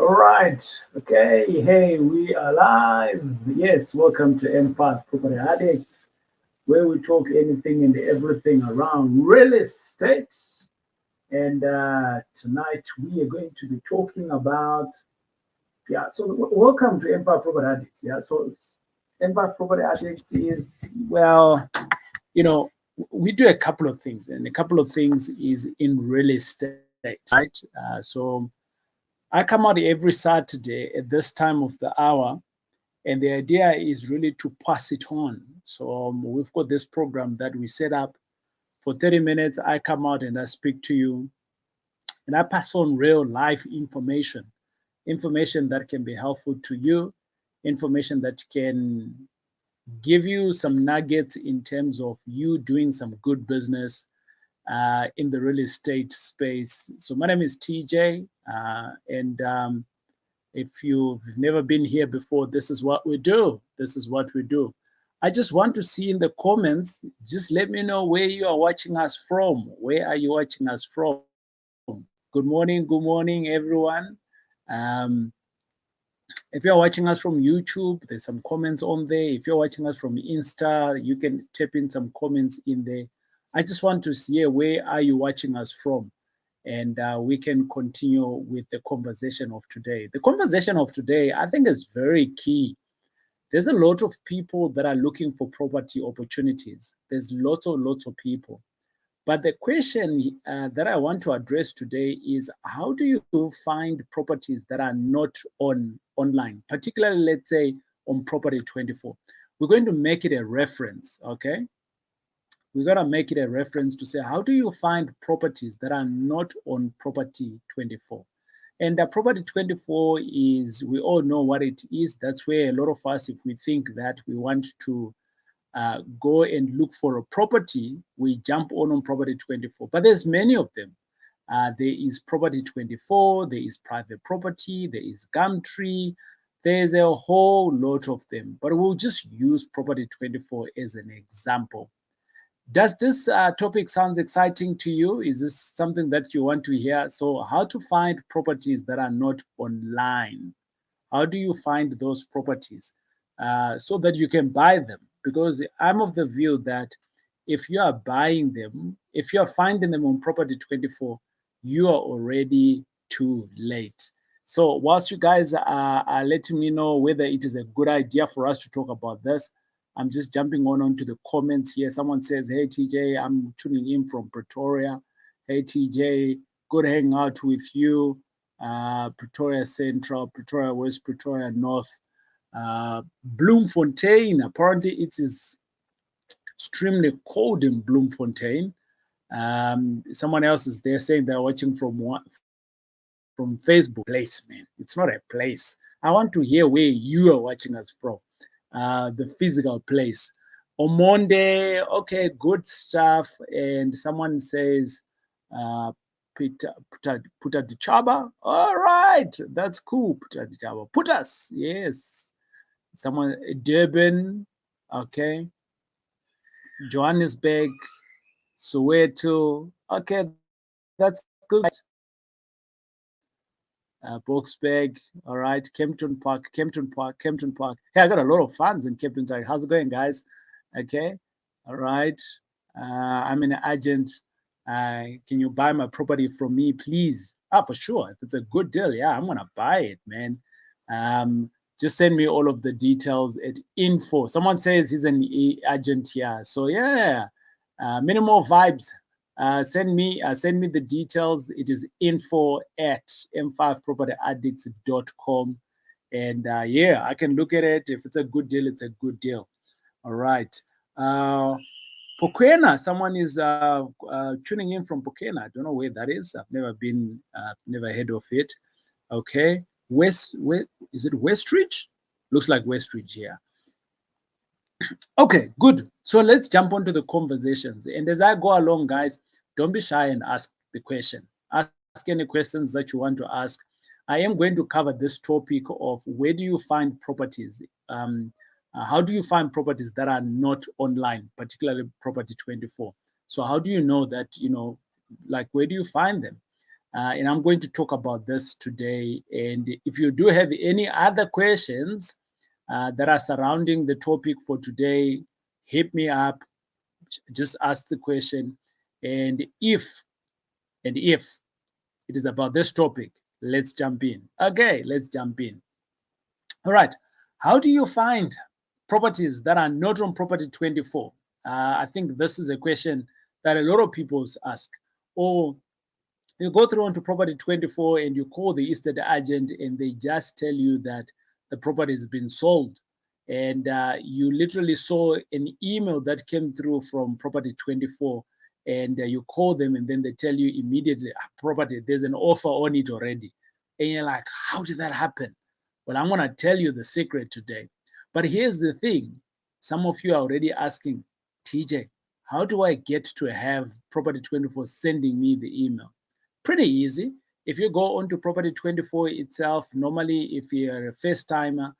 All right. Okay. Hey, we are live. Yes, welcome to Empath Property Addicts, where we talk anything and everything around real estate. And tonight we are going to be talking about, welcome to Empath Property Addicts. Yeah, so Empath Property Addicts is, you know, we do a couple of things, and a couple of things is in real estate, right? So I come out every Saturday at this time of the hour, and the idea is really to pass it on. So we've got this program that we set up for 30 minutes. I come out and I speak to you, and I pass on real life information that can be helpful to you, information that can give you some nuggets in terms of you doing some good business in the real estate space. So my name is TJ, and if you've never been here before, this is what we do. This is what we do. I just want to see in the comments, just let me know where you are watching us from. Where are you watching us from? Good morning, everyone. Um, if you're watching us from YouTube, there's some comments on there. If you're watching us from Insta, you can type in some comments in there. I just want to see where are you watching us from, and we can continue with the conversation of today. The conversation of today, I think, is very key. There's a lot of people that are looking for property opportunities. There's lots of people. But the question that I want to address today is, how do you find properties that are not online, particularly, let's say, on Property24? We're going to make it a reference, okay? We're going to make it a reference to say, how do you find properties that are not on Property24? And Property24 is, we all know what it is. That's where a lot of us, if we think that we want to go and look for a property, we jump on Property24. But there's many of them. There is Property24, there is Private Property, there is Gumtree. There's a whole lot of them. But we'll just use Property24 as an example. Does this topic sound exciting to you? Is this something that you want to hear? So how to find properties that are not online? How do you find those properties so that you can buy them? Because I'm of the view that if you are buying them, if you are finding them on Property24, you are already too late. So whilst you guys are letting me know whether it is a good idea for us to talk about this, I'm just jumping onto the comments here. Someone says, hey, TJ, I'm tuning in from Pretoria. Hey, TJ, good hanging out with you. Pretoria Central, Pretoria West, Pretoria North, Bloemfontein. Apparently, it is extremely cold in Bloemfontein. Someone else is there saying they're watching from Facebook. Place, man. It's not a place. I want to hear where you are watching us from, the physical place. Omonde, okay, good stuff. And someone says, Puta Dichaba. All right, that's cool. Puta Dichaba. Putas, yes. Someone, Durban, okay. Johannesburg, Soweto. Okay, that's good. Boksburg, all right. Kempton Park. Hey, I got a lot of fans in Kempton Park. How's it going, guys? Okay, all right. I'm an agent. Can you buy my property from me, please? For sure. If it's a good deal, yeah, I'm gonna buy it, man. Just send me all of the details at info. Someone says he's an agent here, so yeah. Minimal vibes. Send me the details. It is info@m5propertyaddicts.com, and yeah, I can look at it. If it's a good deal, it's a good deal. All right. Pokwena, someone is tuning in from Pokwena. I don't know where that is. I've never been, never heard of it. Okay. Is it Westridge? Looks like Westridge here. Okay, good. So let's jump onto the conversations. And as I go along, guys, don't be shy and ask the question. Ask any questions that you want to ask. I am going to cover this topic of where do you find properties? How do you find properties that are not online, particularly Property24? So how do you know that, like, where do you find them? And I'm going to talk about this today. And if you do have any other questions that are surrounding the topic for today, hit me up. Just ask the question. And if it is about this topic, let's jump in. Okay, let's jump in. All right. How do you find properties that are not on Property24? I think this is a question that a lot of people ask. Or you go through onto Property24 and you call the estate agent and they just tell you that the property has been sold. And you literally saw an email that came through from Property24 and you call them and then they tell you immediately, property, there's an offer on it already. And you're like, how did that happen? Well, I'm going to tell you the secret today. But here's the thing. Some of you are already asking, TJ, how do I get to have Property24 sending me the email? Pretty easy. If you go onto Property24 itself, normally if you're a first timer,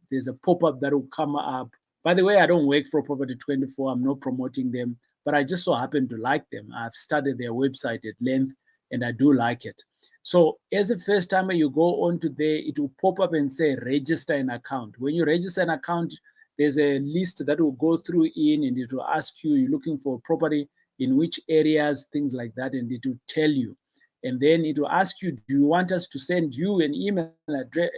there's a pop-up that will come up. By the way, I don't work for Property24. I'm not promoting them, but I just so happen to like them. I've studied their website at length and I do like it. So as a first timer, you go onto there, it will pop up and say register an account. When you register an account, there's a list that will go through in and it will ask you, you're looking for property in which areas, things like that, and it will tell you. And then it will ask you, do you want us to send you an email address,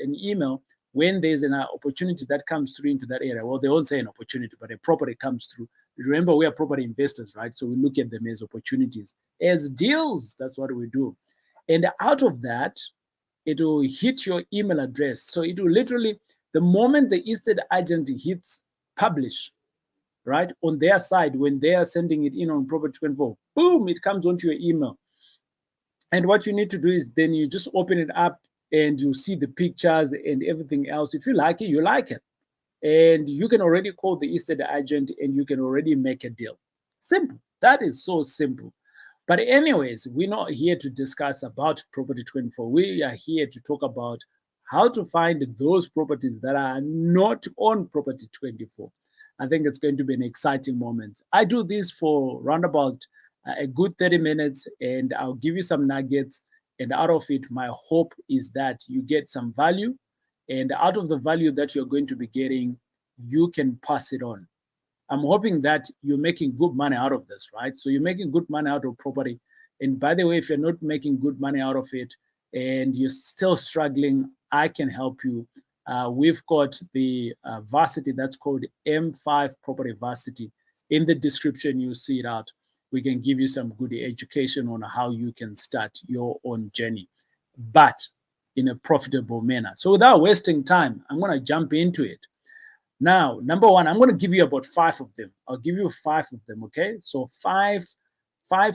when there's an opportunity that comes through into that area? Well, they won't say an opportunity, but a property comes through. Remember, we are property investors, right? So we look at them as opportunities, as deals. That's what we do. And out of that, it will hit your email address. So it will literally, the moment the estate agent hits publish, right, on their side, when they are sending it in on Property24, boom, it comes onto your email. And what you need to do is then you just open it up and you see the pictures and everything else. If you like it, you like it. And you can already call the estate agent and you can already make a deal. Simple. That is so simple. But anyways, we're not here to discuss about Property24. We are here to talk about how to find those properties that are not on Property24. I think it's going to be an exciting moment. I do this for roundabout a good 30 minutes and I'll give you some nuggets. And out of it, my hope is that you get some value. And out of the value that you're going to be getting, you can pass it on. I'm hoping that you're making good money out of this, right? So you're making good money out of property. And by the way, if you're not making good money out of it and you're still struggling, I can help you. We've got the varsity that's called M5 Property Varsity. In the description, you see it out. We can give you some good education on how you can start your own journey, but in a profitable manner. So without wasting time, I'm going to jump into it. Now, number one, I'm going to give you about 5 of them. I'll give you 5 of them, okay? So five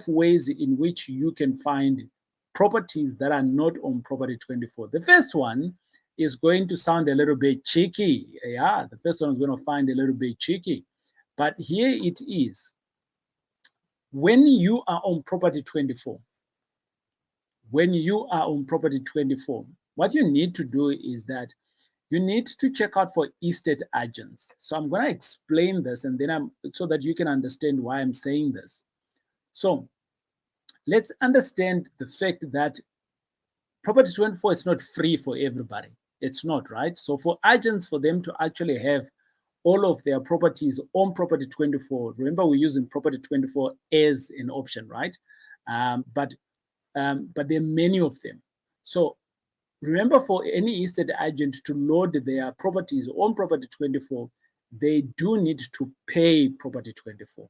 ways in which you can find properties that are not on Property24. The first one is going to sound a little bit cheeky. Yeah, the first one is going to find a little bit cheeky. But here it is. When you are on Property24, what you need to do is that you need to check out for estate agents. So I'm going to explain this and then so that you can understand why I'm saying this. So let's understand the fact that Property24 is not free for everybody. It's not, right? So for agents, for them to actually have all of their properties on Property24, remember we're using Property24 as an option, right? But there are many of them. So remember, for any estate agent to load their properties on Property24, they do need to pay Property24.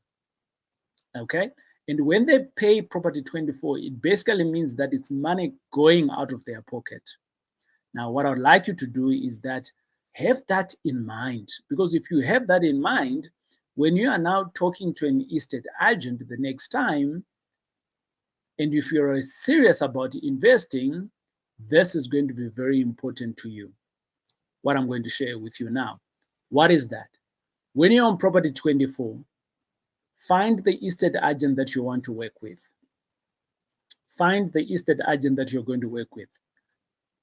Okay? And when they pay Property24, it basically means that it's money going out of their pocket. Now, what I'd like you to do is that have that in mind, because if you have that in mind, when you are now talking to an estate agent the next time, and if you're serious about investing, this is going to be very important to you. What I'm going to share with you now. What is that? When you're on Property24, find the estate agent that you want to work with. Find the estate agent that you're going to work with.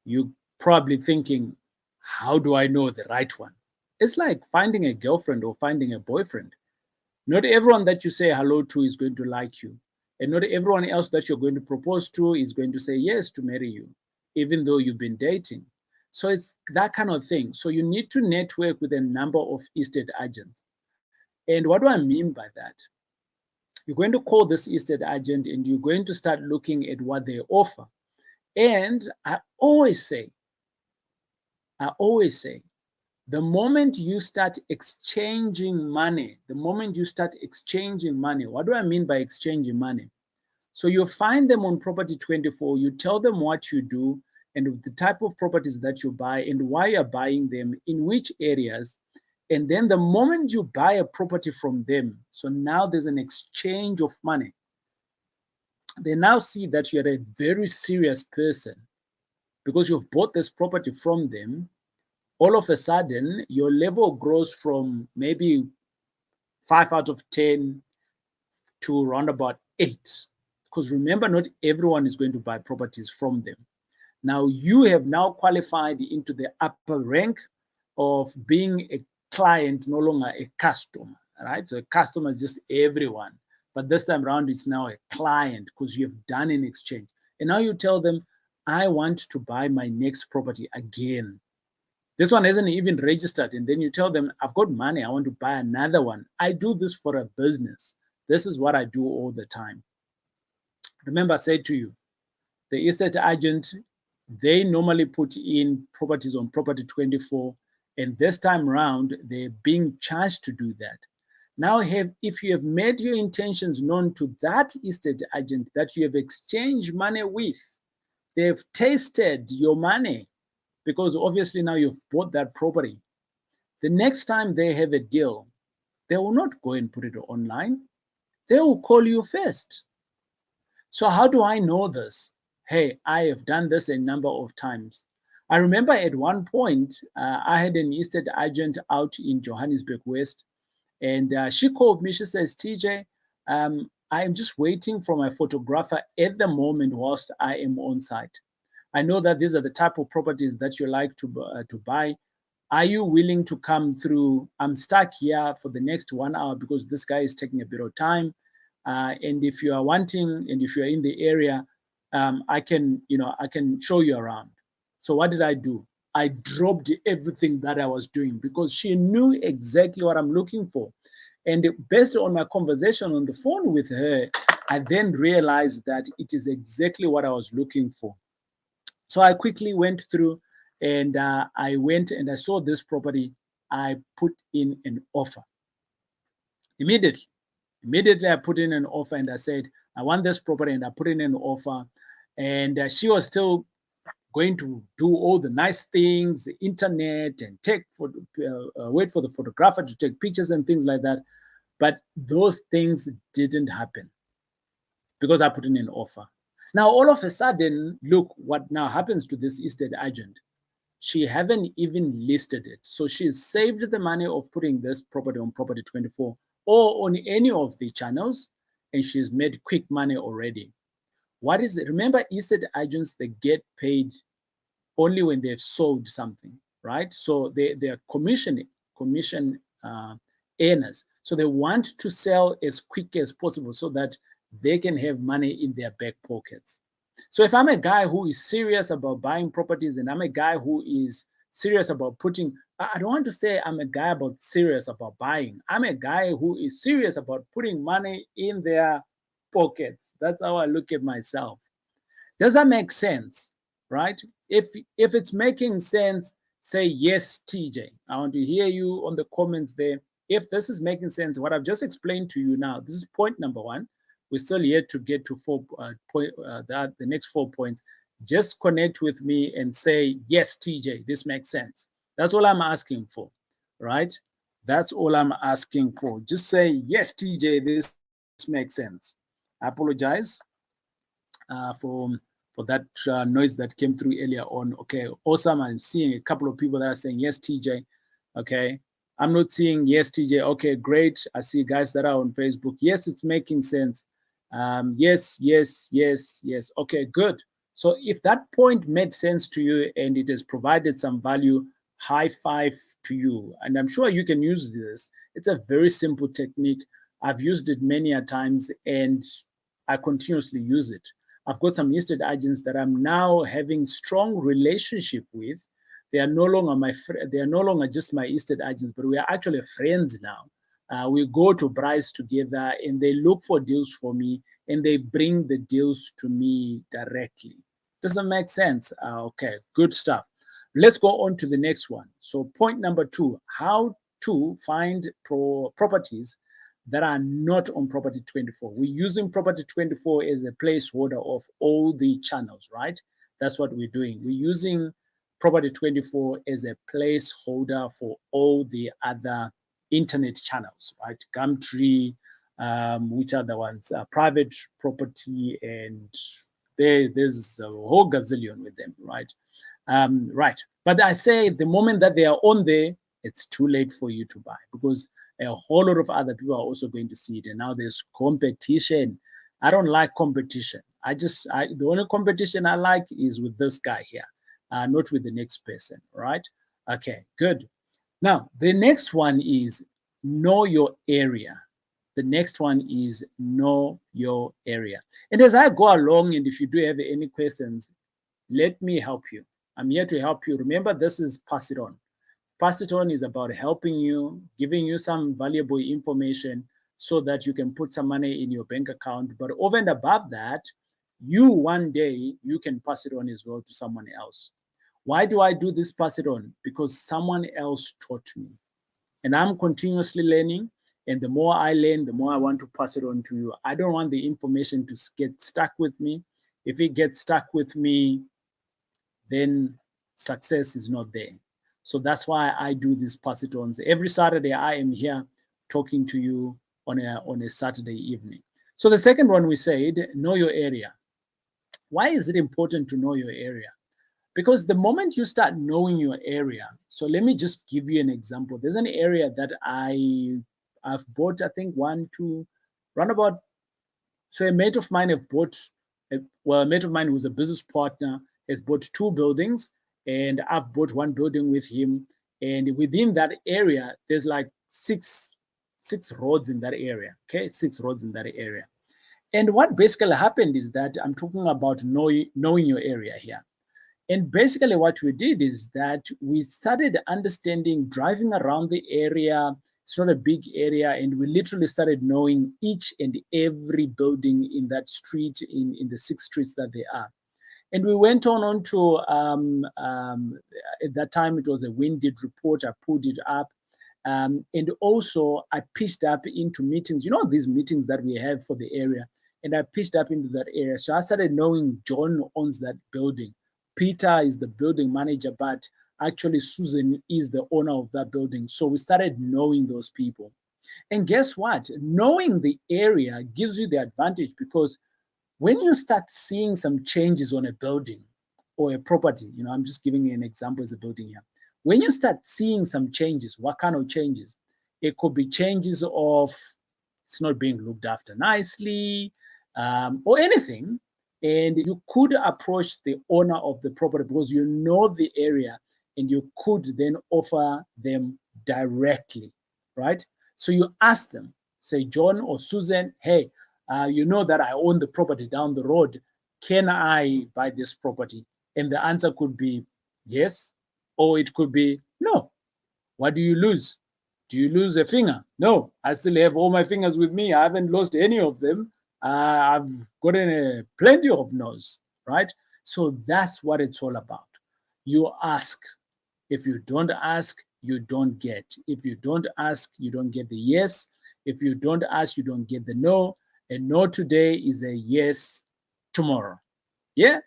You're probably thinking, how do I know the right one? It's like finding a girlfriend or finding a boyfriend. Not everyone that you say hello to is going to like you. And not everyone else that you're going to propose to is going to say yes to marry you, even though you've been dating. So it's that kind of thing. So you need to network with a number of estate agents. And what do I mean by that? You're going to call this estate agent and you're going to start looking at what they offer. And I always say, the moment you start exchanging money, what do I mean by exchanging money? So you find them on Property24, you tell them what you do and the type of properties that you buy and why you're buying them, in which areas. And then the moment you buy a property from them, so now there's an exchange of money. They now see that you're a very serious person because you've bought this property from them. All of a sudden, your level grows from maybe 5 out of 10 to around about 8. Because remember, not everyone is going to buy properties from them. Now, you have now qualified into the upper rank of being a client, no longer a customer, right? So a customer is just everyone. But this time around, it's now a client because you have done an exchange. And now you tell them, I want to buy my next property again. This one hasn't even registered. And then you tell them, I've got money. I want to buy another one. I do this for a business. This is what I do all the time. Remember, I said to you, the estate agent, they normally put in properties on Property24. And this time around, they're being charged to do that. Now, if you have made your intentions known to that estate agent that you have exchanged money with, they've tasted your money, because obviously now you've bought that property. The next time they have a deal, they will not go and put it online. They will call you first. So how do I know this? Hey, I have done this a number of times. I remember at one point, I had an estate agent out in Johannesburg West, and she called me. She says, TJ, I am just waiting for my photographer at the moment whilst I am on site. I know that these are the type of properties that you like to buy. Are you willing to come through? I'm stuck here for the next 1 hour because this guy is taking a bit of time. And if you are wanting, and if you're in the area, I can show you around. So what did I do? I dropped everything that I was doing because she knew exactly what I'm looking for. And based on my conversation on the phone with her, I then realized that it is exactly what I was looking for. So I quickly went through and I went and I saw this property. I put in an offer. Immediately I put in an offer and I said, I want this property, and I put in an offer. And she was still going to do all the nice things, the internet, and wait for the photographer to take pictures and things like that. But those things didn't happen because I put in an offer. Now, all of a sudden, look what now happens to this estate agent. She haven't even listed it. So she's saved the money of putting this property on Property24 or on any of the channels, and she's made quick money already. What is it? Remember, estate agents, they get paid only when they've sold something, right? So they're commission earners. So they want to sell as quick as possible so that they can have money in their back pockets. So if I'm a guy who is serious about buying properties, and I'm a guy who is serious about I don't want to say I'm a guy serious about buying. I'm a guy who is serious about putting money in their pockets. That's how I look at myself. Does that make sense? Right? If it's making sense, say yes, TJ. I want to hear you on the comments there. If this is making sense, what I've just explained to you now, this is point number 1. We're still yet to get to the next 4 points. Just connect with me and say, yes, TJ, this makes sense. That's all I'm asking for, right? That's all I'm asking for. Just say, yes, TJ, this makes sense. I apologize for that noise that came through earlier on. Okay, awesome. I'm seeing a couple of people that are saying, yes, TJ. Okay, I'm not seeing yes, TJ. Okay, great. I see guys that are on Facebook. Yes, it's making sense. Yes. Okay, good. So if that point made sense to you and it has provided some value, high five to you. And I'm sure you can use this. It's a very simple technique. I've used it many a times, and I continuously use it. I've got some estate agents that I'm now having strong relationship with. They are no longer they are no longer just my estate agents, but we are actually friends now. We go to Bryce together and they look for deals for me and they bring the deals to me directly. Does that make sense? Okay, good stuff. Let's go on to the next one. So point number 2, how to find properties that are not on Property24. We're using Property24 as a placeholder of all the channels, right? That's what we're doing. We're using Property24 as a placeholder for all the other internet channels, right? Gumtree, which are the ones? Private property, and there's a whole gazillion with them, right? Right. But I say the moment that they are on there, it's too late for you to buy because a whole lot of other people are also going to see it. And now there's competition. I don't like competition. The only competition I like is with this guy here, not with the next person, right? Okay, good. Now, the next one is know your area. The next one is know your area. And as I go along, and if you do have any questions, let me help you. I'm here to help you. Remember, this is PassITon. PassITon is about helping you, giving you some valuable information so that you can put some money in your bank account. But over and above that, you one day, you can pass it on as well to someone else. Why do I do this PassITon? Because someone else taught me. And I'm continuously learning. And the more I learn, the more I want to pass it on to you. I don't want the information to get stuck with me. If it gets stuck with me, then success is not there. So that's why I do these PassITons. Every Saturday, I am here talking to you on a Saturday evening. So the second one we said, know your area. Why is it important to know your area? Because the moment you start knowing your area, so let me just give you an example. There's an area that I've bought, I think roundabout. So a mate of mine have bought, a mate of mine who's a business partner has bought 2 buildings, and I've bought 1 building with him. And within that area, there's like six roads in that area. Okay, 6 roads in that area. And what basically happened is that I'm talking about knowing your area here. And basically what we did is that we started understanding, driving around the area. It's not a big area, and we literally started knowing each and every building in that street, in the 6 streets that they are. And we went on to, at that time, it was a Winded report. I pulled it up. And also, I pitched up into meetings, these meetings that we have for the area. And I pitched up into that area. So I started knowing John owns that building. Peter is the building manager, but actually Susan is the owner of that building. So we started knowing those people. And guess what? Knowing the area gives you the advantage, because when you start seeing some changes on a building or a property, I'm just giving you an example as a building here. When you start seeing some changes, what kind of changes? It could be changes of it's not being looked after nicely, or anything. And you could approach the owner of the property because you know the area, and you could then offer them directly, right? So you ask them, say, John or Susan, hey, you know that I own the property down the road. Can I buy this property? And the answer could be yes, or it could be no. What do you lose? Do you lose a finger? No, I still have all my fingers with me. I haven't lost any of them. I've gotten plenty of no's, right? So that's what it's all about. You ask. If you don't ask, you don't get. If you don't ask, you don't get the yes. If you don't ask, you don't get the no. A no today is a yes tomorrow. Yeah?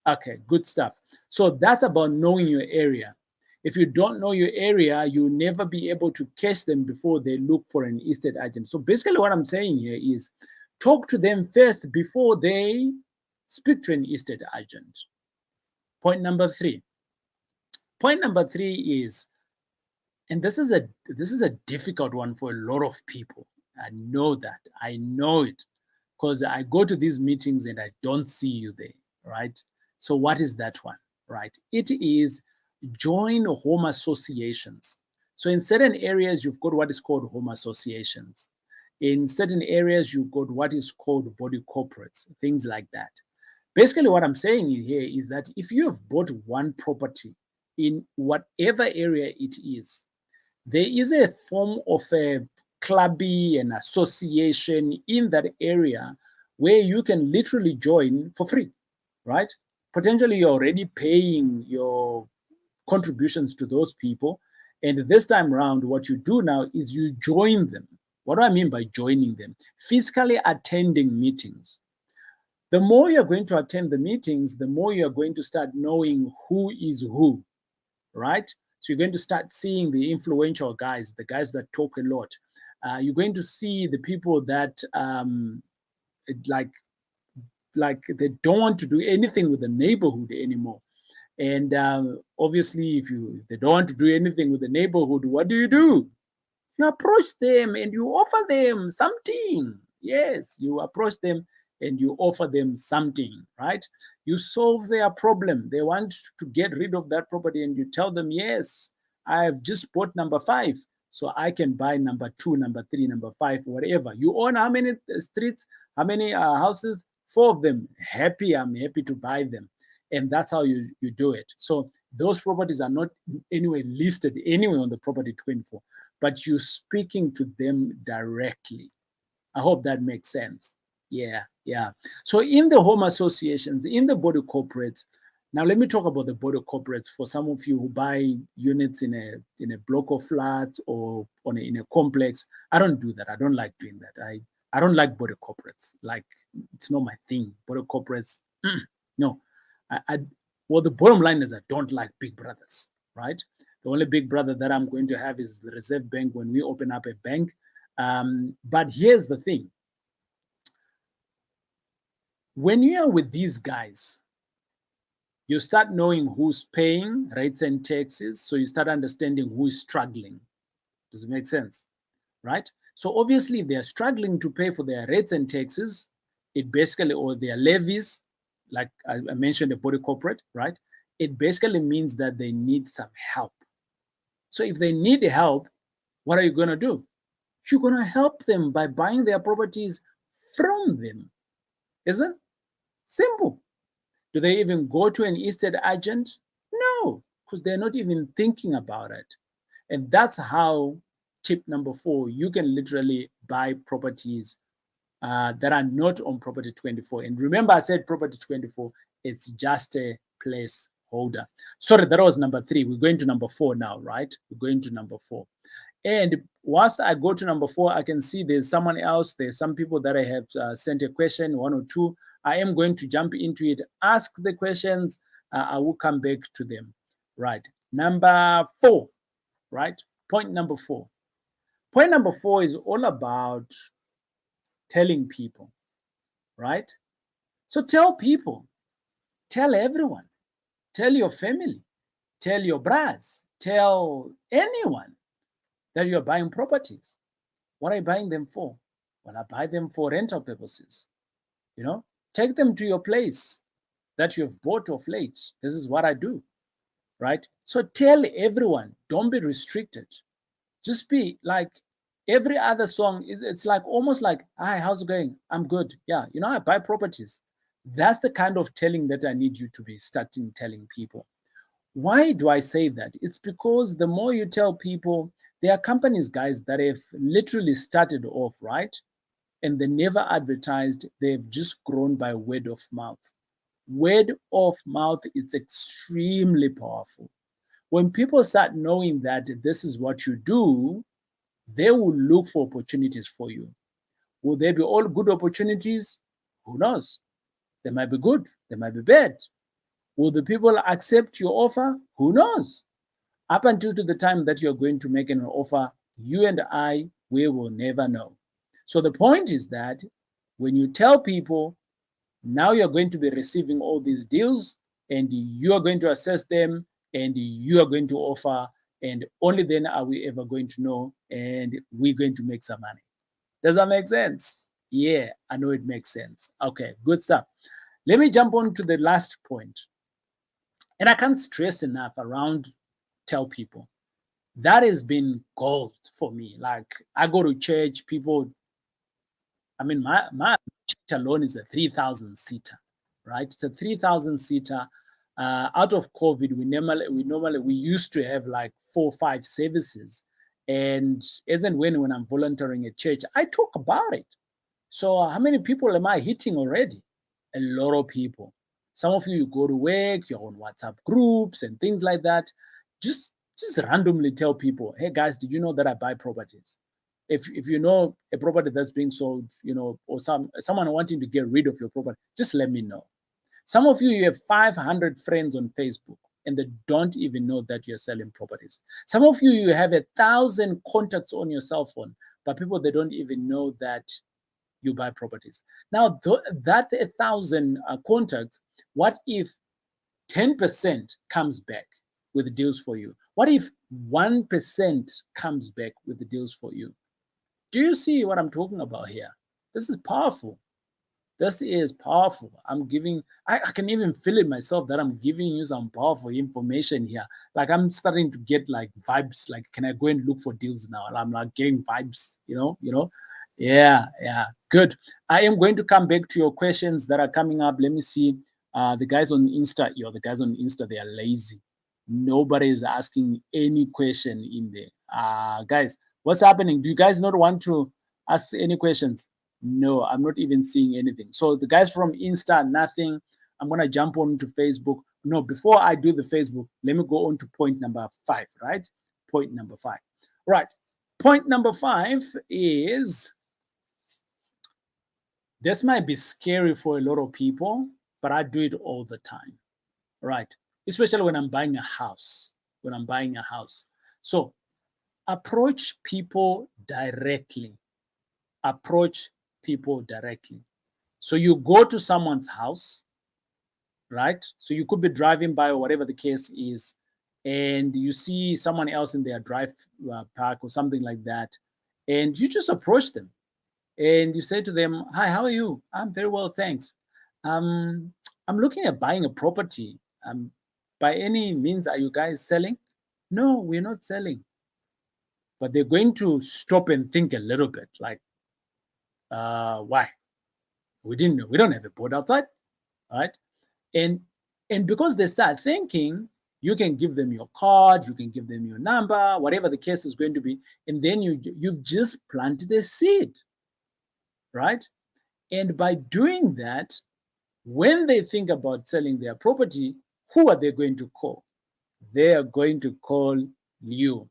Okay, good stuff. So that's about knowing your area. If you don't know your area, you'll never be able to catch them before they look for an estate agent. So basically what I'm saying here is talk to them first before they speak to an estate agent. Point number 3. Point number 3 is, and this is a difficult one for a lot of people. I know that. I know it, because I go to these meetings and I don't see you there, right? So what is that one, right? It is join home associations. So in certain areas, you've got what is called home associations. In certain areas, you've got what is called body corporates, things like that. Basically, what I'm saying here is that if you have bought one property in whatever area it is, there is a form of a clubby and association in that area where you can literally join for free, right? Potentially, you're already paying your contributions to those people. And this time around, what you do now is you join them. What do I mean by joining them? Physically attending meetings. The more you're going to attend the meetings, the more you're going to start knowing who is who, right? So you're going to start seeing the influential guys, the guys that talk a lot. You're going to see the people that like they don't want to do anything with the neighborhood anymore. And obviously, if they don't want to do anything with the neighborhood, what do? You approach them and you offer them something. Yes, you approach them and you offer them something, right? You solve their problem. They want to get rid of that property and you tell them, yes, I've just bought number 5, so I can buy number 2, number 3, number 5, whatever. You own how many streets, how many houses? 4 of them. I'm happy to buy them. And that's how you do it. So those properties are not anyway listed anywhere on the Property24, but you're speaking to them directly. I hope that makes sense. Yeah. So in the home associations, in the body corporates, now let me talk about the body corporates for some of you who buy units in a block of flats or in a complex. I don't do that. I don't like doing that. I don't like body corporates. Like, it's not my thing. Body corporates, no. Well, the bottom line is I don't like big brothers, right? The only big brother that I'm going to have is the Reserve Bank when we open up a bank. But here's the thing. When you are with these guys, you start knowing who's paying rates and taxes, so you start understanding who is struggling. Does it make sense? Right? So obviously, if they are struggling to pay for their rates and taxes, it basically, or their levies, like I mentioned, a body corporate, right? It basically means that they need some help. So if they need help, what are you going to do? You're going to help them by buying their properties from them. Isn't simple? Do they even go to an estate agent? No, because they're not even thinking about it. And that's how, tip number 4, you can literally buy properties that are not on Property24. And remember, I said Property24, it's just a placeholder. Sorry, that was number 3. We're going to number 4 now, right? We're going to number 4. And whilst I go to number 4, I can see there's someone else. There's some people that I have sent a question, 1 or 2. I am going to jump into it, ask the questions. I will come back to them. Right. Number 4, right? Point number 4. Point number 4 is all about telling people, right? So tell people, tell everyone, tell your family, tell your brothers, tell anyone that you're buying properties. What are you buying them for? Well, I buy them for rental purposes. Take them to your place that you've bought of late. This is what I do, right? So tell everyone, don't be restricted. Just be like every other song. It's like almost like, hi, how's it going? I'm good. Yeah, I buy properties. That's the kind of telling that I need you to be starting telling people. Why do I say that? It's because the more you tell people, there are companies, guys, that have literally started off, right? And they never advertised. They've just grown by word of mouth. Word of mouth is extremely powerful. When people start knowing that this is what you do, they will look for opportunities for you. Will they be all good opportunities? Who knows? They might be good. They might be bad. Will the people accept your offer? Who knows? Up until to the time that you're going to make an offer, you and I, we will never know. So the point is that when you tell people, now you're going to be receiving all these deals and you are going to assess them and you are going to offer, and only then are we ever going to know and we're going to make some money. Does that make sense? Yeah, I know it makes sense. Okay, good stuff. Let me jump on to the last point. And I can't stress enough around tell people. That has been gold for me. Like, I go to church, people I mean, my church alone is a 3,000 seater, right? It's a 3,000 seater. Out of COVID, we used to have like 4 or 5 services, and as and when I'm volunteering at church, I talk about it. So how many people am I hitting already? A lot of people. Some of you go to work, you're on WhatsApp groups and things like that. Just randomly tell people, hey guys, did you know that I buy properties? If you know a property that's being sold, or someone wanting to get rid of your property, just let me know. Some of you have 500 friends on Facebook and they don't even know that you're selling properties. Some of you have 1,000 contacts on your cell phone, but people, they don't even know that you buy properties. Now, that 1,000 contacts, what if 10% comes back with deals for you? What if 1% comes back with the deals for you? Do you see what I'm talking about here? This is powerful. This is powerful. I can even feel it myself that I'm giving you some powerful information here. Like I'm starting to get like vibes. Like, can I go and look for deals now? And I'm like getting vibes, Yeah, good. I am going to come back to your questions that are coming up. Let me see. The guys on Insta, the guys on Insta, they are lazy. Nobody is asking any question in there. Guys, what's happening? Do you guys not want to ask any questions? No, I'm not even seeing anything. So the guys from Insta, nothing. I'm going to jump on to Facebook. No, before I do the Facebook, let me go on to point number 5, right? Point number 5. Right. Point number 5 is, this might be scary for a lot of people, but I do it all the time, right? Especially when I'm buying a house. So approach people directly. So you go to someone's house, right? So you could be driving by or whatever the case is, and you see someone else in their drive park or something like that, and you just approach them and you say to them, hi, how are you? I'm very well, thanks. I'm looking at buying a property. By any means, are you guys selling? No, we're not selling. But they're going to stop and think a little bit, like, why? We don't have a board outside, right? And because they start thinking, you can give them your card, you can give them your number, whatever the case is going to be, and then you've just planted a seed, right? And by doing that, when they think about selling their property, who are they going to call? They are going to call you.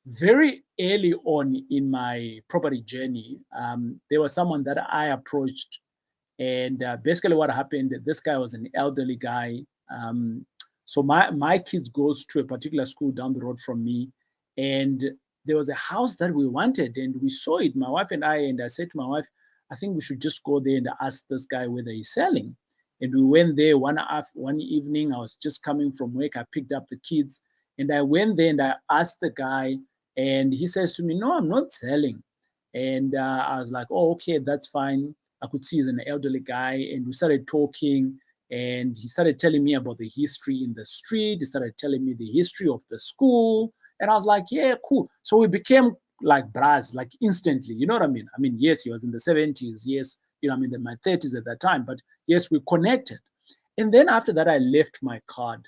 Very early on in my property journey, there was someone that I approached, and basically what happened, this guy was an elderly guy. So my kids goes to a particular school down the road from me, and there was a house that we wanted, and we saw it, my wife and I said to my wife, I think we should just go there and ask this guy whether he's selling. And we went there one evening. I was just coming from work. I picked up the kids, and I went there and I asked the guy, and he says to me, no, I'm not selling. And I was like, oh, okay, that's fine. I could see he's an elderly guy, and we started talking, and he started telling me about the history in the street. He started telling me the history of the school, and I was like, yeah, cool. So we became like bras, like instantly. You know what I mean? I mean, yes, he was in the 70s. Yes, I'm in my 30s at that time, but yes, we connected. And then after that, I left my card.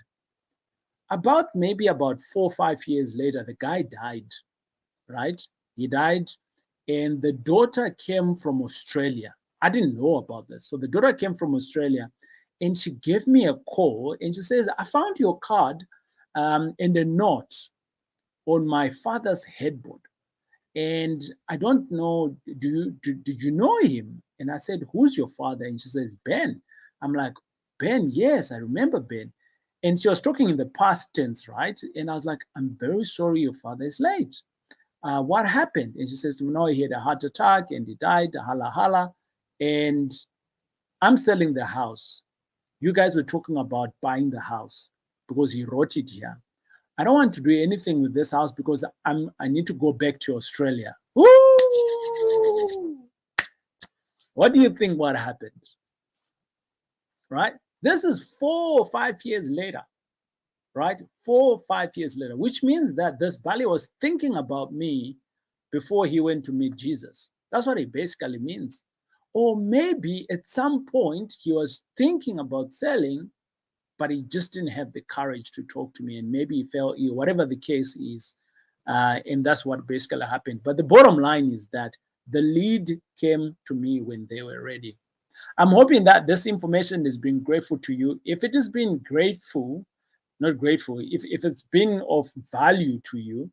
Maybe about 4 or 5 years later, the guy died, right? He died, and the daughter came from Australia. I didn't know about this. So the daughter came from Australia, and she gave me a call, and she says, I found your card and a note on my father's headboard. And I don't know, did you know him? And I said, who's your father? And she says, Ben. I'm like, Ben, yes, I remember Ben. And she was talking in the past tense, right? And I was like, I'm very sorry your father is late. What happened? And she says to me, no, he had a heart attack and he died, hala hala. And I'm selling the house. You guys were talking about buying the house because he wrote it here. I don't want to do anything with this house because I need to go back to Australia. Woo! What do you think what happened? Right? This is 4 or 5 years later. Right? 4 or 5 years later, which means that this Bali was thinking about me before he went to meet Jesus. That's what it basically means. Or maybe at some point he was thinking about selling, but he just didn't have the courage to talk to me, and maybe he fell ill, whatever the case is. And that's what basically happened. But the bottom line is that the lead came to me when they were ready. I'm hoping that this information has been grateful to you. If it has been grateful, not grateful, if it's been of value to you,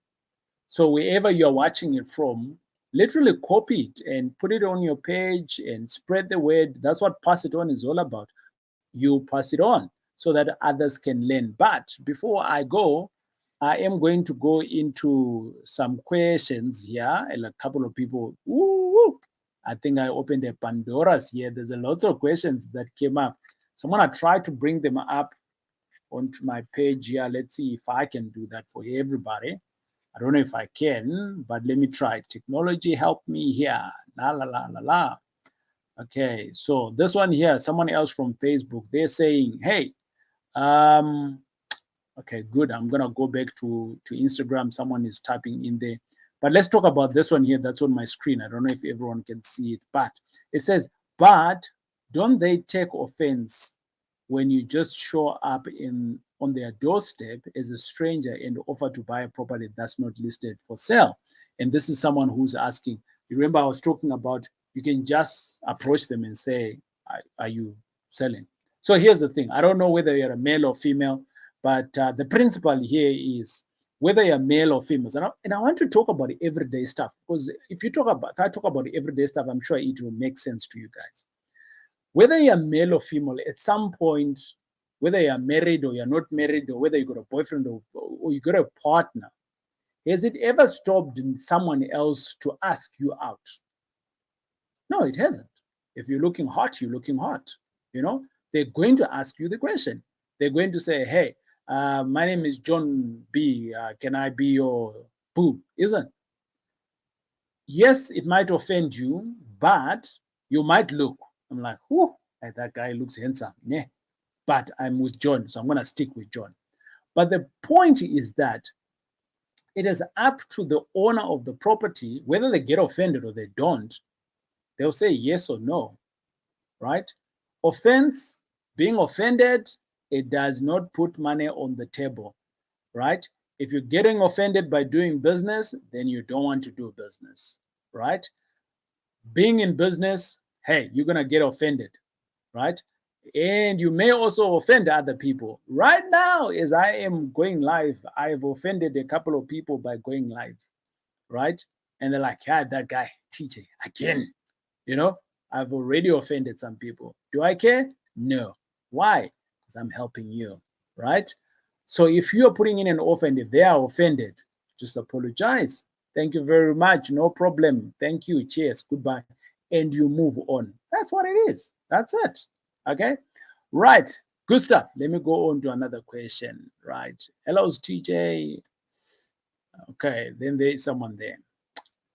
so wherever you're watching it from, literally copy it and put it on your page and spread the word. That's what PassITon is all about. You pass it on so that others can learn. But before I go, I am going to go into some questions here. And a couple of people, I think I opened a Pandora's here. There's a lot of questions that came up. So I'm going to try to bring them up onto my page here. Let's see if I can do that for everybody. I don't know if I can, but let me try. Technology, help me here. La, la, la, la, la. Okay, so this one here, someone else from Facebook, they're saying, hey, okay, good. I'm going to go back to Instagram. Someone is typing in there. But let's talk about this one here that's on my screen. I don't know if everyone can see it, but it says, but don't they take offense when you just show up on their doorstep as a stranger and offer to buy a property that's not listed for sale? And this is someone who's asking. You remember I was talking about you can just approach them and say, are you selling? So here's the thing. I don't know whether you're a male or female, but the principle here is whether you're male or female. And I want to talk about everyday stuff, because if I talk about everyday stuff, I'm sure it will make sense to you guys. Whether you're male or female, at some point, whether you're married or you're not married, or whether you got a boyfriend or you got a partner, has it ever stopped someone else to ask you out? No, it hasn't. If you're looking hot, you're looking hot. You know, they're going to ask you the question. They're going to say, hey, my name is John B. Can I be your boo? Isn't? Yes, it might offend you, but you might look. I'm like, whoo, that guy looks handsome. Yeah. But I'm with John, so I'm going to stick with John. But the point is that it is up to the owner of the property, whether they get offended or they don't, they'll say yes or no, right? Offense, being offended, it does not put money on the table, right? If you're getting offended by doing business, then you don't want to do business, right? Being in business, hey, you're going to get offended, right? And you may also offend other people. Right now, as I am going live, I've offended a couple of people by going live, right? And they're like, yeah, that guy, TJ, again. You know, I've already offended some people. Do I care? No. Why? Because I'm helping you, right? So if you're putting in an offer and if they are offended, just apologize. Thank you very much. No problem. Thank you. Cheers. Goodbye. And you move on. That's what it is. That's it. Okay. Right. Good stuff. Let me go on to another question. Right. Hello, TJ. Okay. Then there is someone there.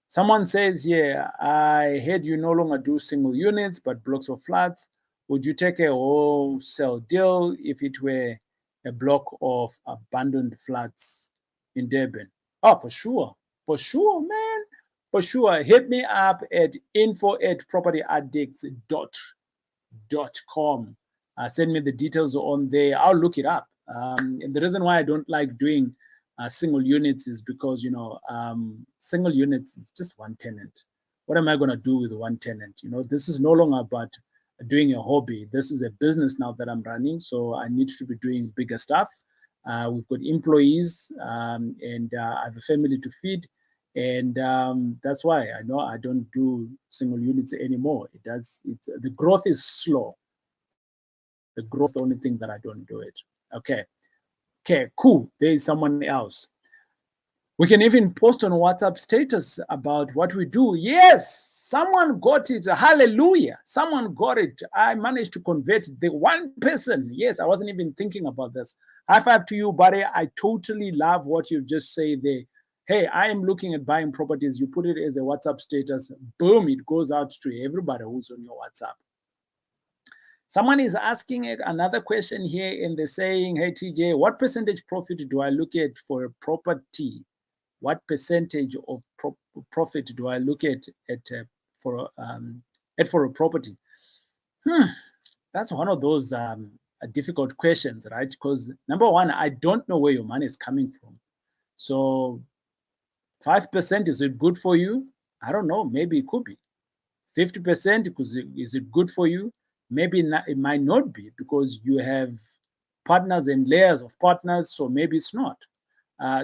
Someone says, yeah, I heard you no longer do single units, but blocks of flats. Would you take a wholesale deal if it were a block of abandoned flats in Durban? Oh, for sure, man, for sure. Hit me up at info@propertyaddicts.com. Send me the details on there. I'll look it up. And the reason why I don't like doing single units is because, you know, single units is just one tenant. What am I going to do with one tenant? You know, this is no longer about doing a hobby. This is a business now that I'm running, so I need to be doing bigger stuff. We've got employees, and I have a family to feed, and that's why I know I don't do single units anymore. The growth is slow. The growth is the only thing that I don't do it. Okay, cool. There is someone else. We can even post on WhatsApp status about what we do. Yes, someone got it. Hallelujah. Someone got it. I managed to convert the one person. Yes, I wasn't even thinking about this. High five to you, buddy. I totally love what you've just said there. Hey, I am looking at buying properties. You put it as a WhatsApp status. Boom, it goes out to everybody who's on your WhatsApp. Someone is asking another question here, and they're saying, hey, TJ, what percentage profit do I look at for a property? What percentage of profit do I look at for a property? That's one of those difficult questions, right? Because number one, I don't know where your money is coming from. So 5%, is it good for you? I don't know. Maybe it could be. 50%, is it good for you? Maybe not, it might not be, because you have partners and layers of partners, so maybe it's not.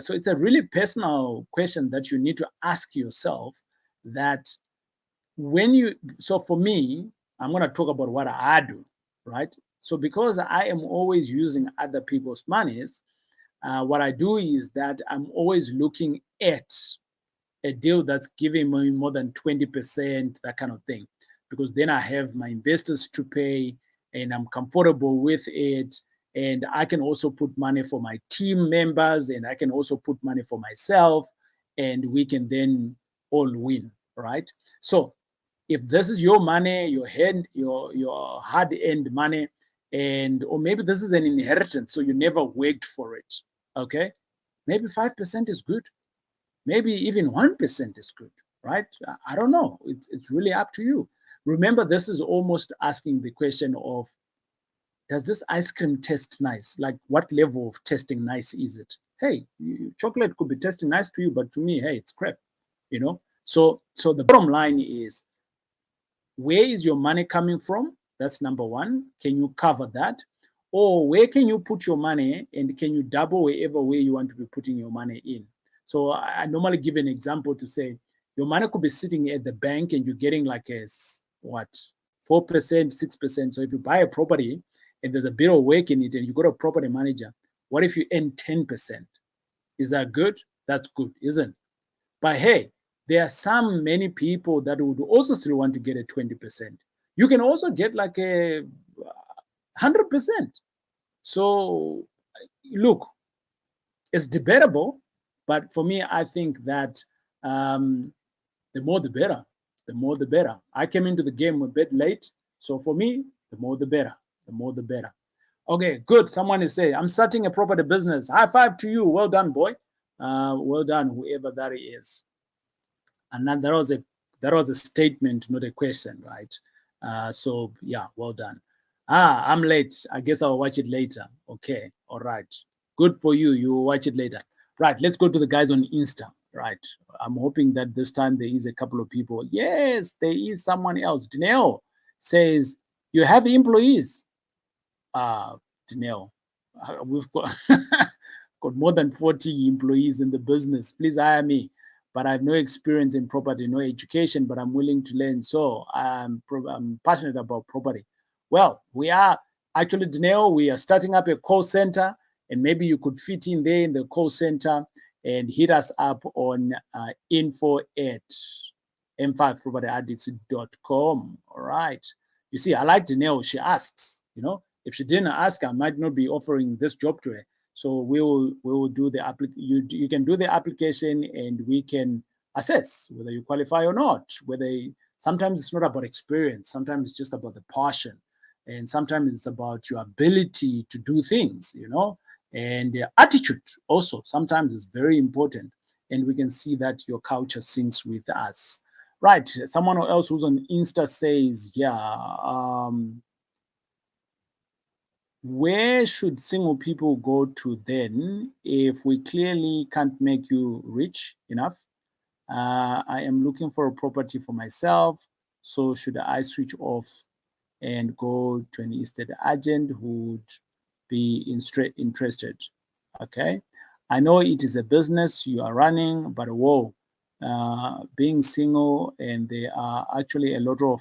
So it's a really personal question that you need to ask yourself, that so for me, I'm going to talk about what I do, right? So because I am always using other people's monies, what I do is that I'm always looking at a deal that's giving me more than 20%, that kind of thing, because then I have my investors to pay and I'm comfortable with it. And I can also put money for my team members, and I can also put money for myself, and we can then all win, right? So if this is your money, your hard-earned money, or maybe this is an inheritance, so you never worked for it, okay? Maybe 5% is good. Maybe even 1% is good, right? I don't know. It's really up to you. Remember, this is almost asking the question of, does this ice cream taste nice? Like, what level of tasting nice is it? Hey, chocolate could be tasting nice to you, but to me, hey, it's crap, you know? So the bottom line is, where is your money coming from? That's number one. Can you cover that? Or where can you put your money, and can you double wherever way you want to be putting your money in? So I normally give an example to say, your money could be sitting at the bank and you're getting like a, what, 4%, 6%. So if you buy a property and there's a bit of work in it and you got a property manager, what if you earn 10%? Is that good? That's good, isn't it? But hey, there are many people that would also still want to get a 20%. You can also get like a 100%. So look, it's debatable, but for me, I think that the more the better. The more the better. I came into the game a bit late, so for me, the more the better. The more the better. Okay, good. Someone is saying, I'm starting a property business. High five to you. Well done, boy. Well done, whoever that is. And then that was a statement, not a question, right? So yeah, well done. I'm late. I guess I'll watch it later. Okay, all right. Good for you. You will watch it later. Right, let's go to the guys on Insta. Right. I'm hoping that this time there is a couple of people. Yes, there is someone else. Danelle says, you have employees. Danelle, we've got got more than 40 employees in the business. Please hire me. But I have no experience in property, no education, but I'm willing to learn. So I'm passionate about property. Well, we are actually, Danelle, we are starting up a call center, and maybe you could fit in there in the call center and hit us up on info@m5propernyaddicts.com. All right. You see, I like Danelle. She asks, if she didn't ask, I might not be offering this job to her. So we will do the you can do the application, and we can assess whether you qualify or not. Sometimes it's not about experience, sometimes it's just about the passion, and sometimes it's about your ability to do things, and the attitude also sometimes is very important, and we can see that your culture syncs with us. Right, someone else who's on Insta says, where should single people go to then if we clearly can't make you rich enough? I am looking for a property for myself, so should I switch off and go to an estate agent who would be interested? Okay, I know it is a business you are running, but whoa, being single, and there are actually a lot of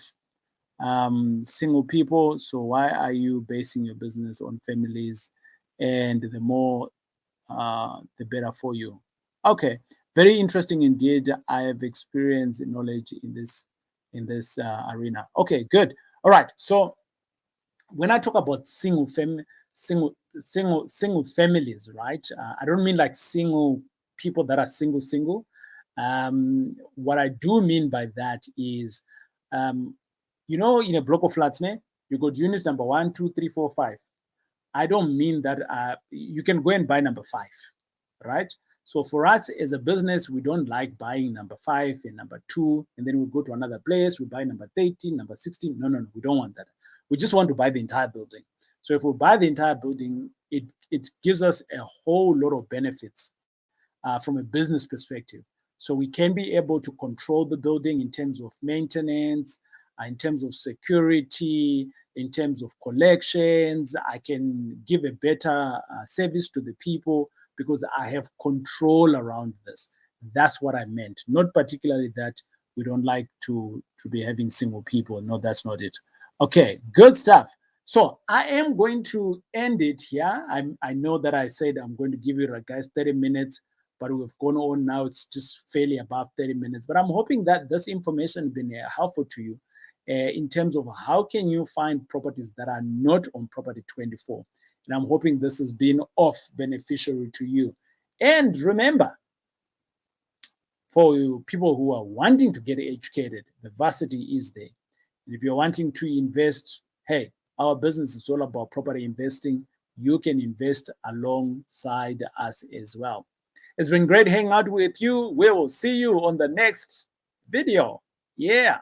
single people. So why are you basing your business on families? And the more, the better for you. Okay, very interesting indeed. I have experience and knowledge in this arena. Okay, good. All right. So when I talk about single families, right? I don't mean like single people that are single. What I do mean by that is, in a block of flats, you got unit number 1, 2, 3, 4, 5. I don't mean that you can go and buy number 5, right? So for us as a business, we don't like buying number 5 and number 2, and then we go to another place, we buy number 13, number 16. No, no, no, we don't want that. We just want to buy the entire building. So if we buy the entire building, it gives us a whole lot of benefits from a business perspective. So we can be able to control the building in terms of maintenance, in terms of security, in terms of collections. I can give a better service to the people because I have control around this. That's what I meant. Not particularly that we don't like to be having single people. No, that's not it. Okay, good stuff. So I am going to end it here. I know that I said I'm going to give you guys 30 minutes, but we've gone on now. It's just fairly above 30 minutes. But I'm hoping that this information has been helpful to you in terms of how can you find properties that are not on Property24. And I'm hoping this has been of beneficiary to you. And remember, for you people who are wanting to get educated, the varsity is there. And if you're wanting to invest, hey, our business is all about property investing. You can invest alongside us as well. It's been great hanging out with you. We will see you on the next video. Yeah.